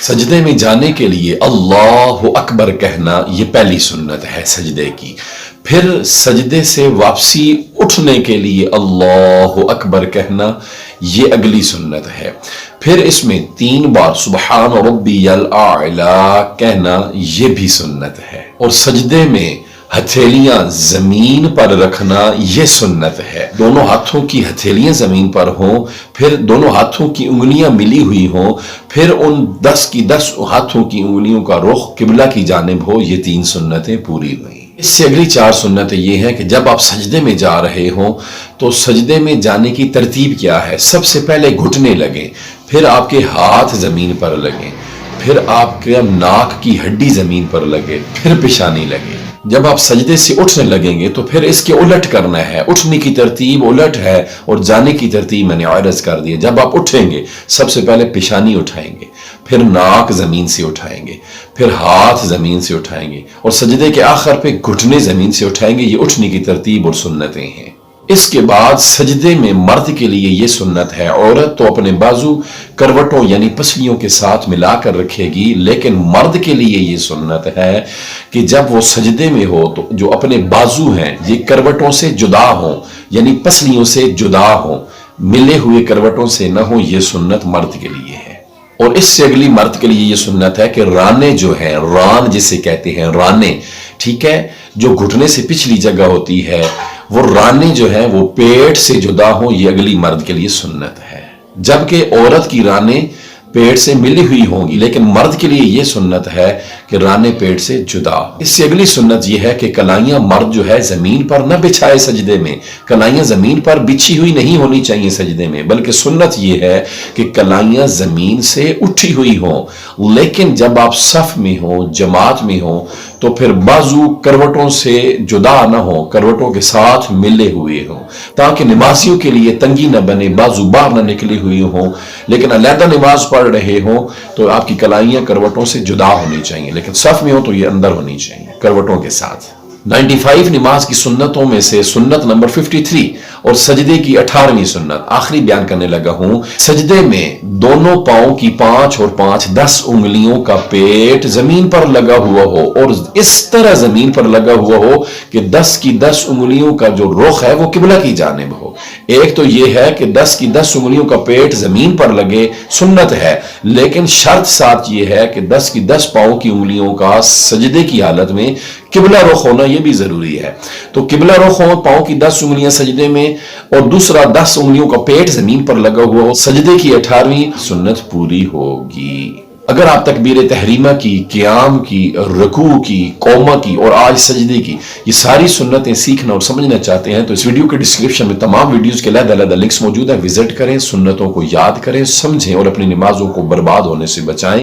سجدے میں جانے کے لیے اللہ اکبر کہنا یہ پہلی سنت ہے سجدے کی. پھر سجدے سے واپسی اٹھنے کے لیے اللہ اکبر کہنا یہ اگلی سنت ہے. پھر اس میں 3 بار سبحان ربی الاعلی کہنا یہ بھی سنت ہے. اور سجدے میں ہتھیلیاں زمین پر رکھنا یہ سنت ہے. دونوں ہاتھوں کی ہتھیلیاں زمین پر ہوں، پھر دونوں ہاتھوں کی انگلیاں ملی ہوئی ہوں، پھر ان 10 ہاتھوں کی انگلیوں کا رخ قبلہ کی جانب ہو. یہ 3 سنتیں پوری ہوئیں. اس سے اگلی 4 سنتیں یہ ہیں کہ جب آپ سجدے میں جا رہے ہوں تو سجدے میں جانے کی ترتیب کیا ہے. سب سے پہلے گھٹنے لگیں، پھر آپ کے ہاتھ زمین پر لگیں، پھر آپ کے ناک کی ہڈی زمین پر لگے، پھر پیشانی لگے. جب آپ سجدے سے اٹھنے لگیں گے تو پھر اس کے الٹ کرنا ہے. اٹھنے کی ترتیب الٹ ہے اور جانے کی ترتیب میں نے عرض کر دی. جب آپ اٹھیں گے سب سے پہلے پیشانی اٹھائیں گے، پھر ناک زمین سے اٹھائیں گے، پھر ہاتھ زمین سے اٹھائیں گے اور سجدے کے آخر پہ گھٹنے زمین سے اٹھائیں گے. یہ اٹھنے کی ترتیب اور سنتیں ہیں. اس کے بعد سجدے میں مرد کے لیے یہ سنت ہے، عورت تو اپنے بازو کروٹوں یعنی پسلیوں کے ساتھ ملا کر رکھے گی، لیکن مرد کے لیے یہ سنت ہے کہ جب وہ سجدے میں ہو تو جو اپنے بازو ہیں یہ کروٹوں سے جدا ہوں، یعنی پسلیوں سے جدا ہوں، ملے ہوئے کروٹوں سے نہ ہوں. یہ سنت مرد کے لیے ہے. اور اس سے اگلی مرد کے لیے یہ سنت ہے کہ رانے جو ہیں، ران جسے کہتے ہیں رانے، ٹھیک ہے، جو گھٹنے سے پچھلی جگہ ہوتی ہے، وہ رانے جو ہیں وہ پیٹ سے جدا ہوں. یہ اگلی مرد کے لیے سنت ہے. جبکہ عورت کی رانے پیٹ سے ملی ہوئی ہوں گی، لیکن مرد کے لیے یہ سنت ہے کہ رانے پیٹ سے جدا. اس سے اگلی سنت یہ ہے کہ کلائیاں مرد جو ہے زمین پر نہ بچھائے سجدے میں. کلائیاں زمین پر بچھی ہوئی نہیں ہونی چاہیے سجدے میں، بلکہ سنت یہ ہے کہ کلائیاں زمین سے اٹھی ہوئی ہوں. لیکن جب آپ صف میں ہوں، جماعت میں ہوں، تو پھر بازو کروٹوں سے جدا نہ ہوں، کروٹوں کے ساتھ ملے ہوئے ہوں، تاکہ نمازیوں کے لیے تنگی نہ بنے، بازو باہر نہ نکلی ہوئی ہوں. لیکن علیحدہ نماز پڑھ رہے ہوں تو آپ کی کلائیاں کروٹوں سے جدا ہونی چاہیے، لیکن صف میں ہو تو یہ اندر ہونی چاہیے کروٹوں کے ساتھ. 95 نماز کی سنتوں میں سے سنت نمبر 53 اور سجدے کی 18ویں سنت آخری بیان کرنے لگا ہوں. سجدے میں دونوں پاؤں کی 5 اور 5 10 انگلیوں کا پیٹ زمین پر لگا ہوا ہو، اور اس طرح زمین پر لگا ہوا ہو کہ 10 کی 10 انگلیوں کا جو رخ ہے وہ قبلہ کی جانب ہو. ایک تو یہ ہے کہ 10 کی 10 انگلیوں کا پیٹ زمین پر لگے، سنت ہے، لیکن شرط ساتھ یہ ہے کہ 10 کی 10 پاؤں کی انگلیوں کا سجدے کی حالت میں قبلہ رخ ہونا یہ بھی ضروری ہے. تو قبلہ رخ ہو، پاؤں کی 10 انگلیاں سجدے میں اور دوسرا 10 انگلیوں کا پیٹ زمین پر لگا ہوا ہو، سجدے کی 18ویں سنت پوری ہوگی. اگر آپ تکبیر تحریمہ کی، قیام کی، رکوع کی، قومہ کی اور آج سجدے کی یہ ساری سنتیں سیکھنا اور سمجھنا چاہتے ہیں تو اس ویڈیو کے ڈسکرپشن میں تمام ویڈیوز کے علیحدہ لنکس موجود ہیں. وزٹ کریں، سنتوں کو یاد کریں، سمجھیں اور اپنی نمازوں کو برباد ہونے سے بچائیں.